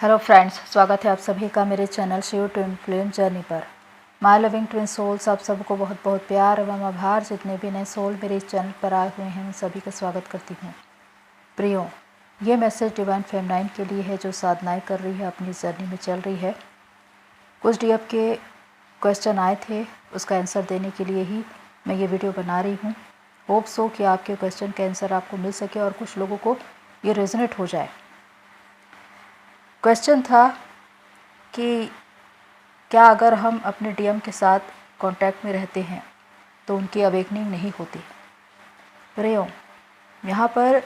Hello friends, स्वागत है आप सभी का मेरे channel Shiv twin flame journey पर। माय लविंग ट्विन सोल्स, आप सबको बहुत बहुत प्यार एवं आभार। जितने भी नए सोल मेरे इस चैनल पर आए हुए हैं उन सभी का स्वागत करती हूँ। प्रियो, ये मैसेज डिवाइन फेमिनाइन के लिए है जो साधनाएं कर रही है, अपनी जर्नी में चल रही है। कुछ डीएफ के क्वेश्चन आए थे, उसका आंसर देने के लिए ही मैं ये वीडियो बना रही हूँ। होप सो कि आपके क्वेश्चन का आंसर आपको मिल सके और कुछ लोगों को ये रेजोनेट हो जाए। क्वेश्चन था कि क्या अगर हम अपने डीएम के साथ कांटेक्ट में रहते हैं तो उनकी अवेकनिंग नहीं होती। प्रियो, यहाँ पर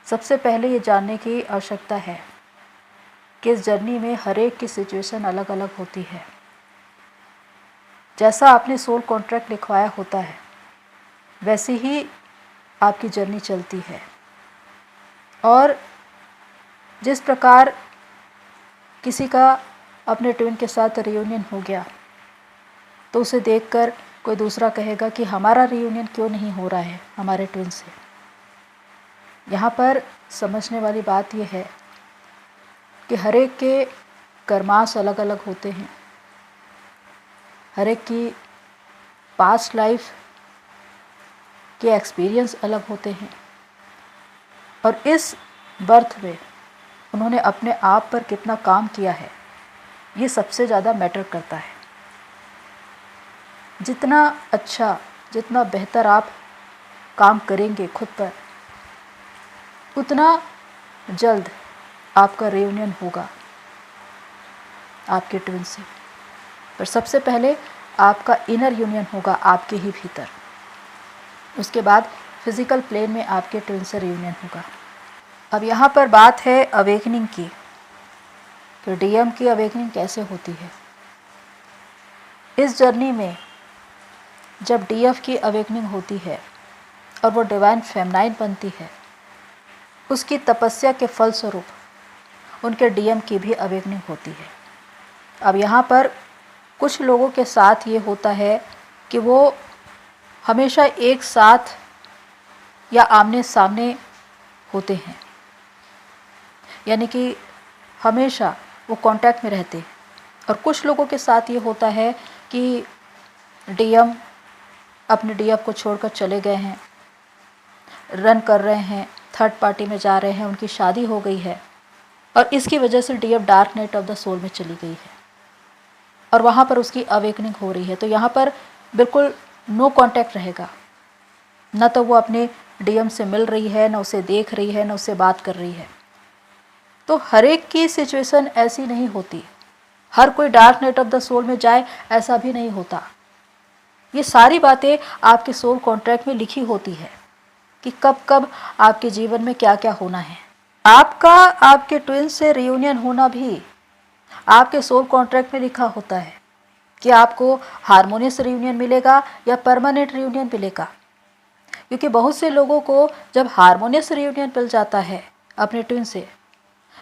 सबसे पहले ये जानने की आवश्यकता है कि इस जर्नी में हर एक की सिचुएशन अलग अलग होती है। जैसा आपने सोल कॉन्ट्रैक्ट लिखवाया होता है वैसे ही आपकी जर्नी चलती है। और जिस प्रकार किसी का अपने ट्विन के साथ रियूनियन हो गया तो उसे देखकर कोई दूसरा कहेगा कि हमारा रियूनियन क्यों नहीं हो रहा है हमारे ट्विन से। यहाँ पर समझने वाली बात यह है कि हर एक के कर्मास अलग अलग होते हैं, हर एक की पास्ट लाइफ के एक्सपीरियंस अलग होते हैं और इस बर्थ में उन्होंने अपने आप पर कितना काम किया है ये सबसे ज़्यादा मैटर करता है। जितना अच्छा, जितना बेहतर आप काम करेंगे खुद पर, उतना जल्द आपका रियूनियन होगा आपके ट्विन से। पर सबसे पहले आपका इनर यूनियन होगा आपके ही भीतर, उसके बाद फिज़िकल प्लेन में आपके ट्विन से रियूनियन होगा। अब यहाँ पर बात है अवेकनिंग की, तो डीएम की अवेकनिंग कैसे होती है। इस जर्नी में जब डीएफ की अवेकनिंग होती है और वो डिवाइन फेमिनाइन बनती है, उसकी तपस्या के फलस्वरूप उनके डीएम की भी अवेकनिंग होती है। अब यहाँ पर कुछ लोगों के साथ ये होता है कि वो हमेशा एक साथ या आमने सामने होते हैं, यानी कि हमेशा वो कांटेक्ट में रहते हैं। और कुछ लोगों के साथ ये होता है कि डीएम अपने डीएफ को छोड़कर चले गए हैं, रन कर रहे हैं, थर्ड पार्टी में जा रहे हैं, उनकी शादी हो गई है और इसकी वजह से DF dark night of the soul में चली गई है और वहाँ पर उसकी अवेकनिंग हो रही है। तो यहाँ पर बिल्कुल नो कांटेक्ट रहेगा, न तो वो अपने डीएम से मिल रही है, न उसे देख रही है, न उससे बात कर रही है। तो हर एक की सिचुएशन ऐसी नहीं होती, हर कोई dark night of the soul में जाए ऐसा भी नहीं होता। ये सारी बातें आपके सोल कॉन्ट्रैक्ट में लिखी होती है कि कब कब आपके जीवन में क्या क्या होना है। आपका आपके ट्विन से रियूनियन होना भी आपके सोल कॉन्ट्रैक्ट में लिखा होता है कि आपको हार्मोनियस रियूनियन मिलेगा या परमानेंट रियूनियन मिलेगा। क्योंकि बहुत से लोगों को जब हार्मोनियस रियूनियन मिल जाता है अपने ट्विन से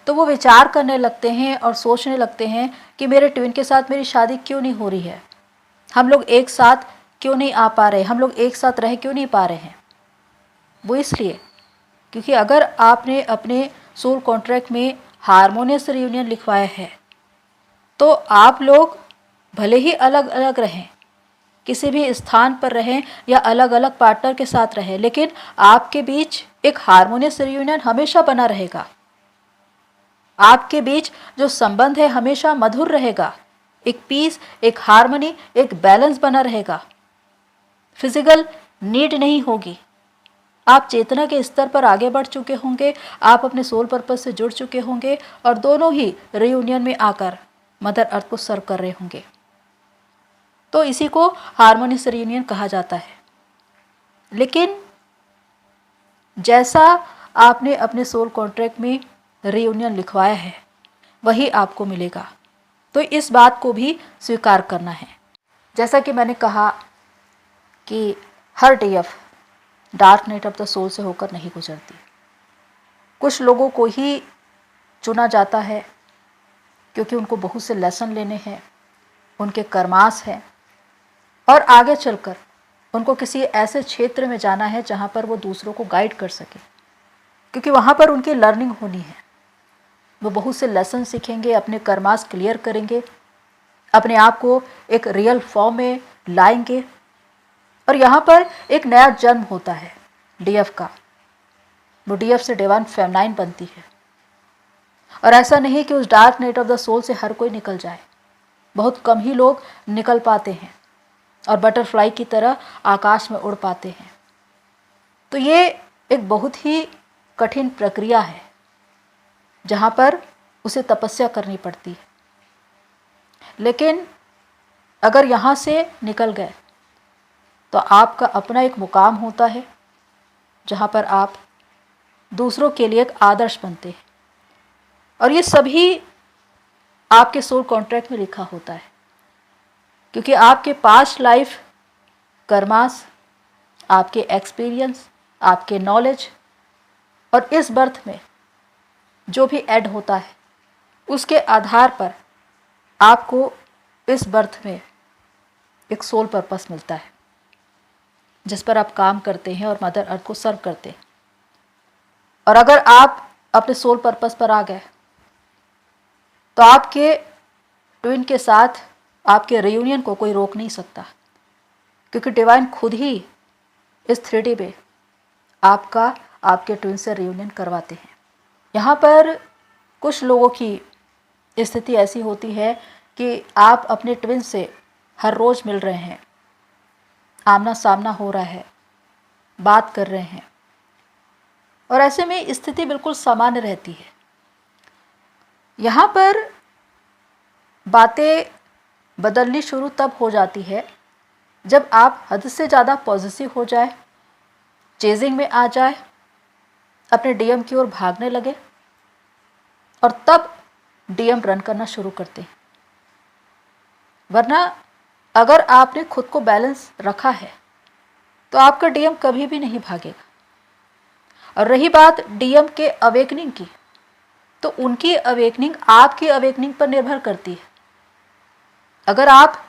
तो वो विचार करने लगते हैं और सोचने लगते हैं कि मेरे ट्विन के साथ मेरी शादी क्यों नहीं हो रही है, हम लोग एक साथ क्यों नहीं आ पा रहे, हम लोग एक साथ रह क्यों नहीं पा रहे हैं। वो इसलिए क्योंकि अगर आपने अपने सोल कॉन्ट्रैक्ट में हार्मोनियस रियूनियन लिखवाया है तो आप लोग भले ही अलग अलग रहें, किसी भी स्थान पर रहें या अलग अलग पार्टनर के साथ रहें, लेकिन आपके बीच एक हार्मोनियस रियूनियन हमेशा बना रहेगा। आपके बीच जो संबंध है हमेशा मधुर रहेगा, एक पीस, एक हार्मनी, एक बैलेंस बना रहेगा। फिजिकल नीड नहीं होगी, आप चेतना के स्तर पर आगे बढ़ चुके होंगे, आप अपने सोल पर्पस से जुड़ चुके होंगे और दोनों ही रियूनियन में आकर मदर अर्थ को सर्व कर रहे होंगे। तो इसी को हार्मोनियस रियूनियन कहा जाता है। लेकिन जैसा आपने अपने सोल कॉन्ट्रैक्ट में रियूनियन लिखवाया है वही आपको मिलेगा, तो इस बात को भी स्वीकार करना है। जैसा कि मैंने कहा कि हर डीएफ dark night of the soul से होकर नहीं गुजरती। कुछ लोगों को ही चुना जाता है क्योंकि उनको बहुत से लेसन लेने हैं, उनके कर्मास हैं और आगे चलकर उनको किसी ऐसे क्षेत्र में जाना है जहाँ पर वो दूसरों को गाइड कर सके, क्योंकि वहाँ पर उनकी लर्निंग होनी है। वो बहुत से लेसन सीखेंगे, अपने कर्मास क्लियर करेंगे, अपने आप को एक रियल फॉर्म में लाएंगे और यहाँ पर एक नया जन्म होता है डीएफ का। वो डीएफ से डिवाइन फेमिनाइन बनती है। और ऐसा नहीं कि उस dark night of the soul से हर कोई निकल जाए, बहुत कम ही लोग निकल पाते हैं और बटरफ्लाई की तरह आकाश में उड़ पाते हैं। तो ये एक बहुत ही कठिन प्रक्रिया है जहाँ पर उसे तपस्या करनी पड़ती है। लेकिन अगर यहाँ से निकल गए तो आपका अपना एक मुकाम होता है जहाँ पर आप दूसरों के लिए एक आदर्श बनते हैं। और ये सभी आपके सोल कॉन्ट्रैक्ट में लिखा होता है, क्योंकि आपके पास्ट लाइफ कर्मास, आपके एक्सपीरियंस, आपके नॉलेज और इस बर्थ में जो भी ऐड होता है उसके आधार पर आपको इस बर्थ में एक सोल पर्पस मिलता है जिस पर आप काम करते हैं और मदर अर्थ को सर्व करते हैं। और अगर आप अपने सोल पर्पस पर आ गए तो आपके ट्विन के साथ आपके रियूनियन को कोई रोक नहीं सकता, क्योंकि डिवाइन खुद ही इस 3D में आपके ट्विन से रियूनियन करवाते हैं। यहाँ पर कुछ लोगों की स्थिति ऐसी होती है कि आप अपने ट्विन से हर रोज़ मिल रहे हैं, आमना सामना हो रहा है, बात कर रहे हैं और ऐसे में स्थिति बिल्कुल सामान्य रहती है। यहाँ पर बातें बदलनी शुरू तब हो जाती है जब आप हद से ज़्यादा पॉजिटिव हो जाए, चेजिंग में आ जाए, अपने डीएम की ओर भागने लगे और तब डीएम रन करना शुरू करते हैं। वरना अगर आपने खुद को बैलेंस रखा है तो आपका डीएम कभी भी नहीं भागेगा। और रही बात डीएम के अवेकनिंग की, तो उनकी अवेकनिंग आपकी अवेकनिंग पर निर्भर करती है। अगर आप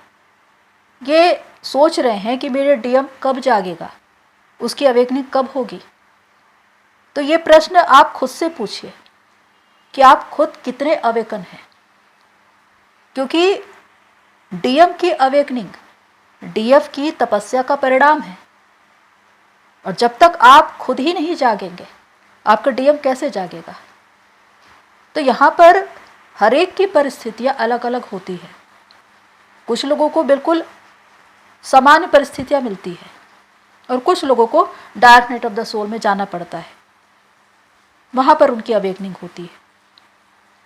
ये सोच रहे हैं कि मेरे डीएम कब जागेगा, उसकी अवेकनिंग कब होगी, तो ये प्रश्न आप खुद से पूछिए कि आप खुद कितने अवेकन हैं। क्योंकि डीएम की अवेकनिंग डीएफ की तपस्या का परिणाम है। और जब तक आप खुद ही नहीं जागेंगे, आपका डीएम कैसे जागेगा। तो यहाँ पर हर एक की परिस्थितियाँ अलग अलग होती है। कुछ लोगों को बिल्कुल सामान्य परिस्थितियाँ मिलती है और कुछ लोगों को dark night of the soul में जाना पड़ता है, वहाँ पर उनकी अवेकनिंग होती है।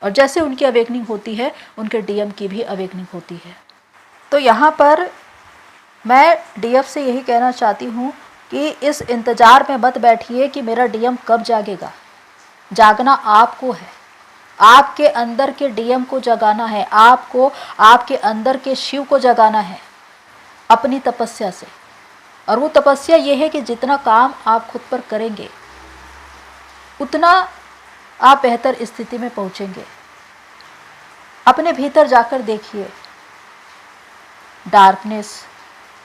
और जैसे उनकी अवेकनिंग होती है, उनके डीएम की भी अवेकनिंग होती है। तो यहाँ पर मैं डीएफ से यही कहना चाहती हूँ कि इस इंतज़ार में मत बैठिए कि मेरा डीएम कब जागेगा। जागना आपको है, आपके अंदर के डीएम को जगाना है, आपको आपके अंदर के शिव को जगाना है अपनी तपस्या से। और वो तपस्या ये है कि जितना काम आप खुद पर करेंगे उतना आप बेहतर स्थिति में पहुंचेंगे। अपने भीतर जाकर देखिए, डार्कनेस,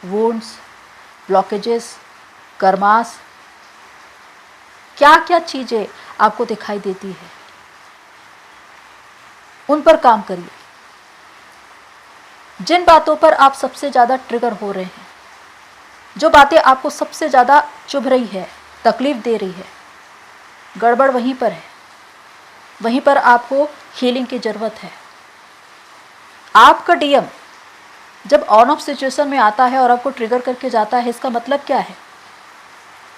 वुंड्स, ब्लॉकेजेस, कर्मास, क्या क्या चीज़ें आपको दिखाई देती है, उन पर काम करिए। जिन बातों पर आप सबसे ज़्यादा ट्रिगर हो रहे हैं, जो बातें आपको सबसे ज़्यादा चुभ रही है, तकलीफ दे रही है, गड़बड़ वहीं पर है, वहीं पर आपको हीलिंग की ज़रूरत है। आपका डीएम जब ऑन ऑफ सिचुएशन में आता है और आपको ट्रिगर करके जाता है, इसका मतलब क्या है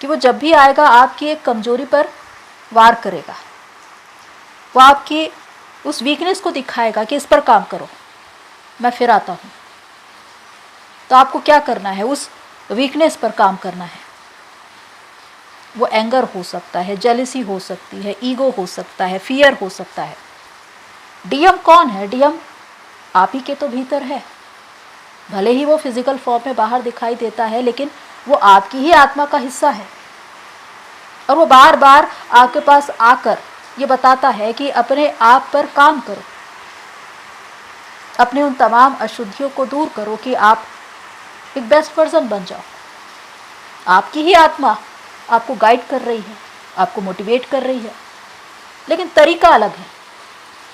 कि वो जब भी आएगा आपकी एक कमजोरी पर वार करेगा। वो आपकी उस वीकनेस को दिखाएगा कि इस पर काम करो, मैं फिर आता हूँ। तो आपको क्या करना है, उस वीकनेस पर काम करना है। वो एंगर हो सकता है, जेलिसी हो सकती है, ईगो हो सकता है, फियर हो सकता है। डीएम कौन है? डीएम आप ही के तो भीतर है। भले ही वो फिजिकल फॉर्म में बाहर दिखाई देता है, लेकिन वो आपकी ही आत्मा का हिस्सा है। और वो बार बार आपके पास आकर ये बताता है कि अपने आप पर काम करो, अपने उन तमाम अशुद्धियों को दूर करो कि आप एक बेस्ट पर्सन बन जाओ। आपकी ही आत्मा आपको गाइड कर रही है, आपको मोटिवेट कर रही है, लेकिन तरीका अलग है।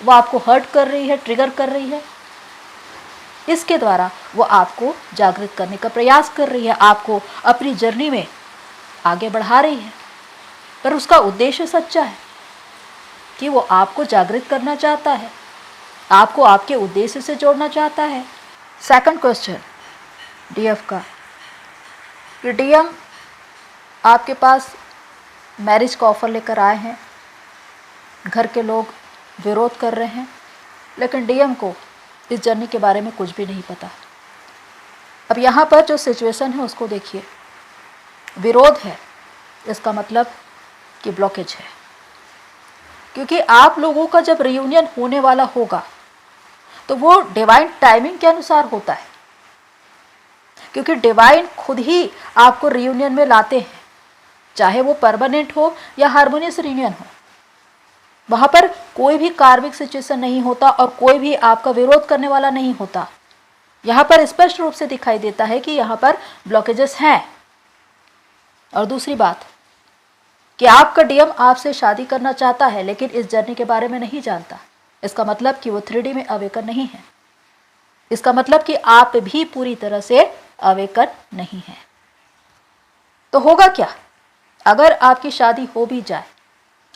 वो आपको हर्ट कर रही है, ट्रिगर कर रही है, इसके द्वारा वो आपको जागृत करने का प्रयास कर रही है, आपको अपनी जर्नी में आगे बढ़ा रही है। पर उसका उद्देश्य सच्चा है कि वो आपको जागृत करना चाहता है, आपको आपके उद्देश्य से जोड़ना चाहता है। सेकंड क्वेश्चन डीएफ का, कि डीएम आपके पास मैरिज का ऑफर लेकर आए हैं, घर के लोग विरोध कर रहे हैं, लेकिन डीएम को इस जर्नी के बारे में कुछ भी नहीं पता। अब यहाँ पर जो सिचुएशन है उसको देखिए, विरोध है, इसका मतलब कि ब्लॉकेज है, क्योंकि आप लोगों का जब रियूनियन होने वाला होगा तो वो डिवाइन टाइमिंग के अनुसार होता है, क्योंकि डिवाइन खुद ही आपको रियूनियन में लाते हैं, चाहे वो परमानेंट हो या हार्मोनियस रियूनियन हो। वहाँ पर कोई भी कार्मिक सिचुएशन नहीं होता और कोई भी आपका विरोध करने वाला नहीं होता। यहाँ पर स्पष्ट रूप से दिखाई देता है कि यहाँ पर ब्लॉकेजेस हैं। और दूसरी बात कि आपका डीएम आपसे शादी करना चाहता है, लेकिन इस जर्नी के बारे में नहीं जानता। इसका मतलब कि वो 3D में अवेकन नहीं है, इसका मतलब कि आप भी पूरी तरह से अवेकन नहीं है। तो होगा क्या अगर आपकी शादी हो भी जाए,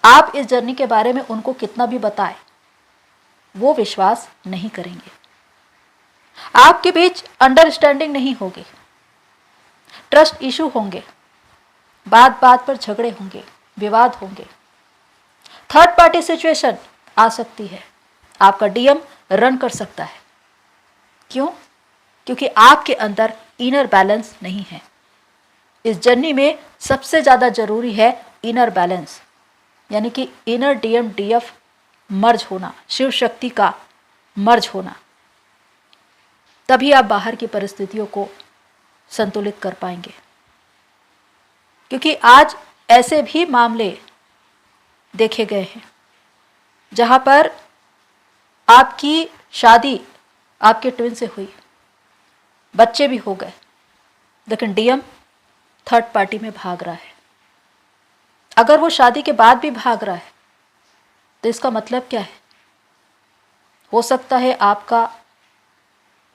आप इस जर्नी के बारे में उनको कितना भी बताएं, वो विश्वास नहीं करेंगे, आपके बीच अंडरस्टैंडिंग नहीं होगी, ट्रस्ट इशू होंगे, बात बात पर झगड़े होंगे, विवाद होंगे, थर्ड पार्टी सिचुएशन आ सकती है, आपका डीएम रन कर सकता है। क्यों? क्योंकि आपके अंदर इनर बैलेंस नहीं है। इस जर्नी में सबसे ज़्यादा जरूरी है इनर बैलेंस, यानी कि इनर डीएम डीएफ मर्ज होना, शिव शक्ति का मर्ज होना, तभी आप बाहर की परिस्थितियों को संतुलित कर पाएंगे। क्योंकि आज ऐसे भी मामले देखे गए हैं जहां पर आपकी शादी आपके ट्विन से हुई, बच्चे भी हो गए, लेकिन डीएम थर्ड पार्टी में भाग रहा है। अगर वो शादी के बाद भी भाग रहा है तो इसका मतलब क्या है? हो सकता है आपका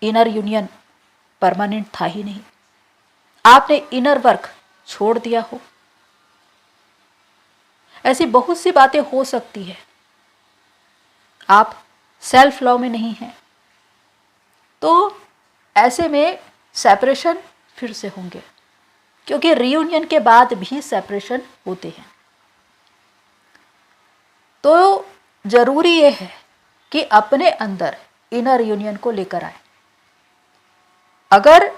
इनर यूनियन परमानेंट था ही नहीं, आपने इनर वर्क छोड़ दिया हो। ऐसी बहुत सी बातें हो सकती है। आप सेल्फ लव में नहीं हैं, तो ऐसे में सेपरेशन फिर से होंगे, क्योंकि रियूनियन के बाद भी सेपरेशन होते हैं। तो जरूरी ये है कि अपने अंदर इनर यूनियन को लेकर आए। अगर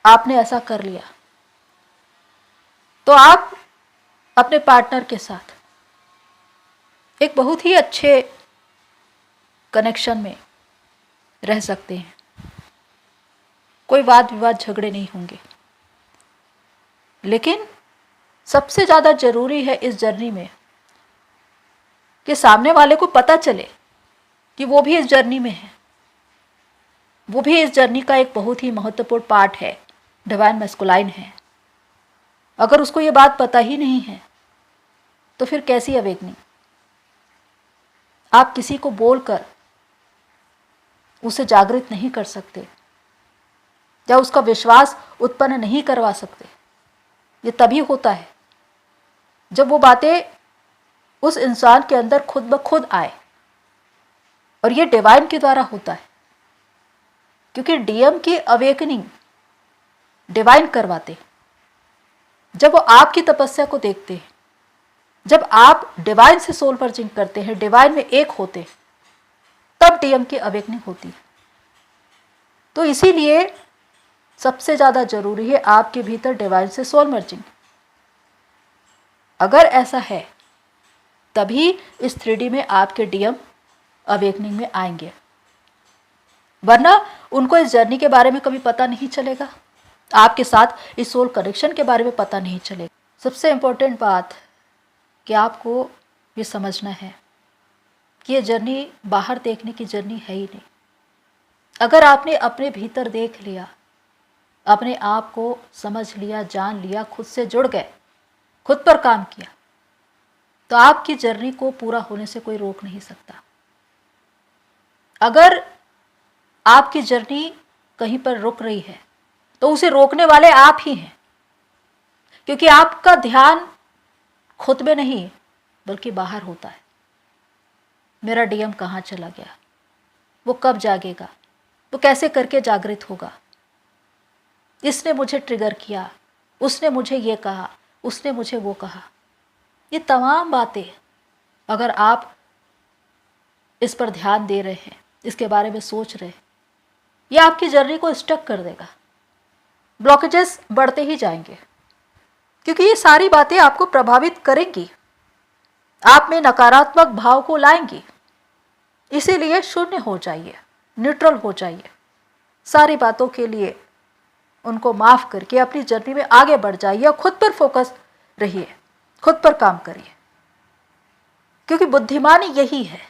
आपने ऐसा कर लिया तो आप अपने पार्टनर के साथ एक बहुत ही अच्छे कनेक्शन में रह सकते हैं, कोई वाद विवाद झगड़े नहीं होंगे। लेकिन सबसे ज़्यादा जरूरी है इस जर्नी में कि सामने वाले को पता चले कि वो भी इस जर्नी में है, वो भी इस जर्नी का एक बहुत ही महत्वपूर्ण पार्ट है, डिवाइन मैस्कुलाइन है। अगर उसको ये बात पता ही नहीं है तो फिर कैसी अवेकनिंग? आप किसी को बोलकर उसे जागृत नहीं कर सकते या उसका विश्वास उत्पन्न नहीं करवा सकते। ये तभी होता है जब वो बातें उस इंसान के अंदर खुद ब खुद आए, और ये डिवाइन के द्वारा होता है, क्योंकि डीएम की अवेकनिंग डिवाइन करवाते। जब वो आपकी तपस्या को देखते हैं, जब आप डिवाइन से सोल मर्जिंग करते हैं, डिवाइन में एक होते हैं, तब डीएम की अवेकनिंग होती है। तो इसीलिए सबसे ज़्यादा जरूरी है आपके भीतर डिवाइन से सोल मर्जिंग। अगर ऐसा है तभी इस 3D में आपके डीएम अवेकनिंग में आएंगे, वरना उनको इस जर्नी के बारे में कभी पता नहीं चलेगा, आपके साथ इस सोल कनेक्शन के बारे में पता नहीं चलेगा। सबसे इम्पोर्टेंट बात कि आपको ये समझना है कि ये जर्नी बाहर देखने की जर्नी है ही नहीं। अगर आपने अपने भीतर देख लिया, अपने आप को समझ लिया, जान लिया, खुद से जुड़ गए, खुद पर काम किया, तो आपकी जर्नी को पूरा होने से कोई रोक नहीं सकता। अगर आपकी जर्नी कहीं पर रुक रही है तो उसे रोकने वाले आप ही हैं, क्योंकि आपका ध्यान खुद में नहीं बल्कि बाहर होता है। मेरा डीएम कहाँ चला गया, वो कब जागेगा, वो कैसे करके जागृत होगा, इसने मुझे ट्रिगर किया, उसने मुझे ये कहा, उसने मुझे वो कहा। ये तमाम बातें अगर आप इस पर ध्यान दे रहे हैं, इसके बारे में सोच रहे हैं, ये आपकी जर्नी को स्टक कर देगा। ब्लॉकेजेस बढ़ते ही जाएंगे, क्योंकि ये सारी बातें आपको प्रभावित करेंगी, आप में नकारात्मक भाव को लाएंगी। इसीलिए शून्य हो जाइए, न्यूट्रल हो जाइए, सारी बातों के लिए उनको माफ करके अपनी जर्नी में आगे बढ़ जाइए और खुद पर फोकस रहिए, खुद पर काम करिए। क्योंकि बुद्धिमानी यही है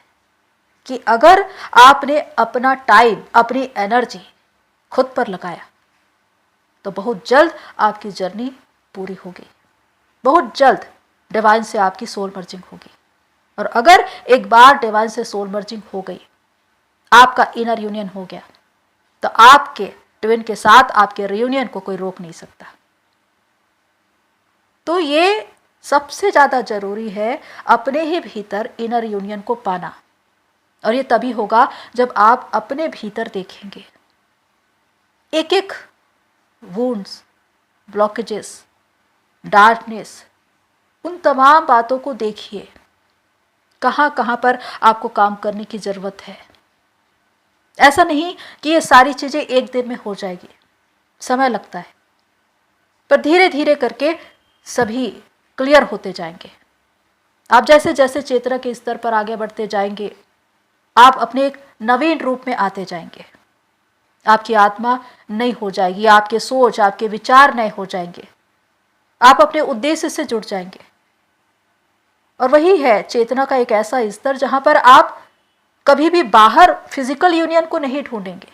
कि अगर आपने अपना टाइम, अपनी एनर्जी खुद पर लगाया तो बहुत जल्द आपकी जर्नी पूरी होगी, बहुत जल्द डिवाइन से आपकी सोल मर्जिंग होगी। और अगर एक बार डिवाइन से सोल मर्जिंग हो गई, आपका इनर यूनियन हो गया, तो आपके ट्विन के साथ आपके रियूनियन को कोई रोक नहीं सकता। तो ये सबसे ज़्यादा जरूरी है, अपने ही भीतर इनर यूनियन को पाना। और ये तभी होगा जब आप अपने भीतर देखेंगे एक एक वुंड्स, ब्लॉकेजेस, डार्कनेस, उन तमाम बातों को देखिए, कहाँ कहाँ पर आपको काम करने की ज़रूरत है। ऐसा नहीं कि ये सारी चीज़ें एक दिन में हो जाएगी, समय लगता है, पर धीरे धीरे करके सभी क्लियर होते जाएंगे। आप जैसे जैसे चेतना के स्तर पर आगे बढ़ते जाएंगे, आप अपने एक नवीन रूप में आते जाएंगे। आपकी आत्मा नई हो जाएगी, आपके सोच, आपके विचार नए हो जाएंगे, आप अपने उद्देश्य से जुड़ जाएंगे। और वही है चेतना का एक ऐसा स्तर जहां पर आप कभी भी बाहर फिजिकल यूनियन को नहीं ढूंढेंगे,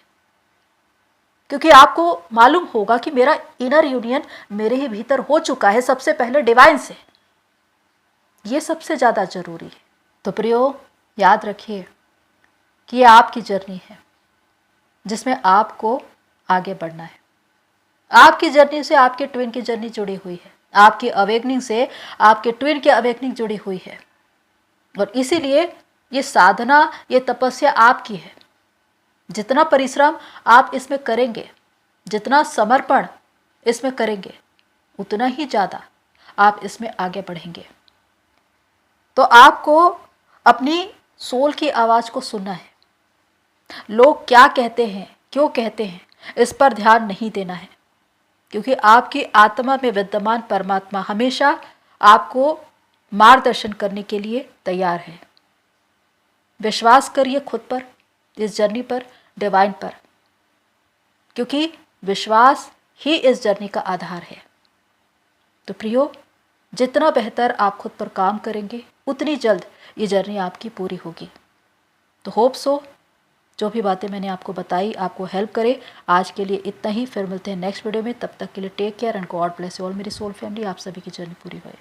क्योंकि आपको मालूम होगा कि मेरा इनर यूनियन मेरे ही भीतर हो चुका है, सबसे पहले डिवाइन से। ये सबसे ज़्यादा जरूरी है। तो प्रियो, याद रखिए कि ये आपकी जर्नी है जिसमें आपको आगे बढ़ना है। आपकी जर्नी से आपके ट्विन की जर्नी जुड़ी हुई है, आपकी अवेकनिंग से आपके ट्विन की अवेकनिंग जुड़ी हुई है। और इसीलिए ये साधना, ये तपस्या आपकी है। जितना परिश्रम आप इसमें करेंगे, जितना समर्पण इसमें करेंगे, उतना ही ज़्यादा आप इसमें आगे बढ़ेंगे। तो आपको अपनी सोल की आवाज़ को सुनना है। लोग क्या कहते हैं, क्यों कहते हैं, इस पर ध्यान नहीं देना है, क्योंकि आपकी आत्मा में विद्यमान परमात्मा हमेशा आपको मार्गदर्शन करने के लिए तैयार है। विश्वास करिए खुद पर, इस जर्नी पर, डिवाइन पर, क्योंकि विश्वास ही इस जर्नी का आधार है। तो प्रियो, जितना बेहतर आप खुद पर काम करेंगे, उतनी जल्द ये जर्नी आपकी पूरी होगी। तो होप सो जो भी बातें मैंने आपको बताई आपको हेल्प करे। आज के लिए इतना ही, फिर मिलते हैं नेक्स्ट वीडियो में। तब तक के लिए take care and God bless you all मेरी सोल फैमिली। आप सभी की जर्नी पूरी होए।